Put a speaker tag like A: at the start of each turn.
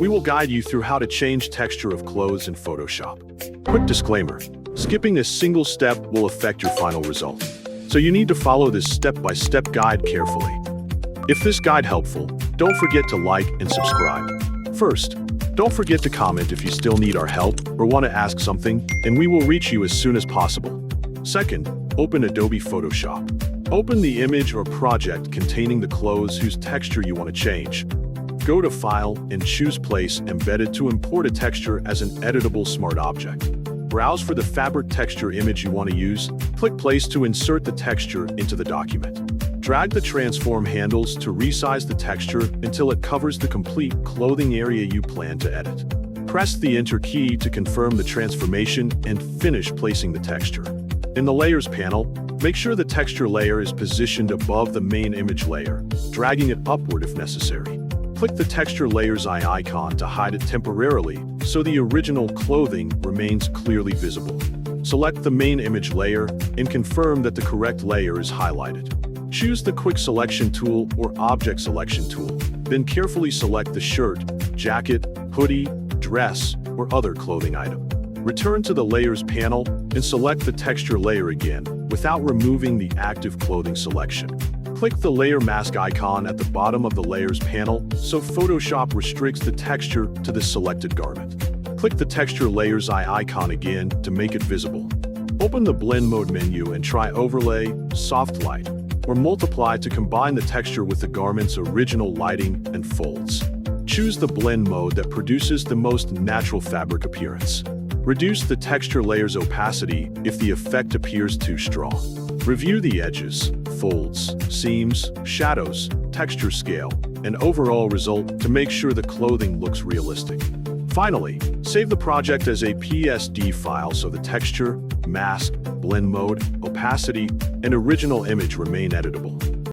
A: We will guide you through how to change texture of clothes in Photoshop. Quick disclaimer, skipping a single step will affect your final result. So you need to follow this step-by-step guide carefully. If this guide helpful, don't forget to like and subscribe. First, don't forget to comment if you still need our help or want to ask something, and we will reach you as soon as possible. Second, open Adobe Photoshop. Open the image or project containing the clothes whose texture you want to change. Go to File and choose Place Embedded to import a texture as an editable smart object. Browse for the fabric texture image you want to use. Click Place to insert the texture into the document. Drag the transform handles to resize the texture until it covers the complete clothing area you plan to edit. Press the Enter key to confirm the transformation and finish placing the texture. In the Layers panel, make sure the texture layer is positioned above the main image layer, dragging it upward if necessary. Click the Texture Layer's eye icon to hide it temporarily so the original clothing remains clearly visible. Select the main image layer and confirm that the correct layer is highlighted. Choose the Quick Selection tool or Object Selection tool, then carefully select the shirt, jacket, hoodie, dress, or other clothing item. Return to the Layers panel and select the texture layer again without removing the active clothing selection. Click the Layer Mask icon at the bottom of the Layers panel so Photoshop restricts the texture to the selected garment. Click the Texture Layer's eye icon again to make it visible. Open the Blend Mode menu and try Overlay, Soft Light, or Multiply to combine the texture with the garment's original lighting and folds. Choose the blend mode that produces the most natural fabric appearance. Reduce the texture layer's opacity if the effect appears too strong. Review the edges, folds, seams, shadows, texture scale, and overall result to make sure the clothing looks realistic. Finally, save the project as a PSD file so the texture, mask, blend mode, opacity, and original image remain editable.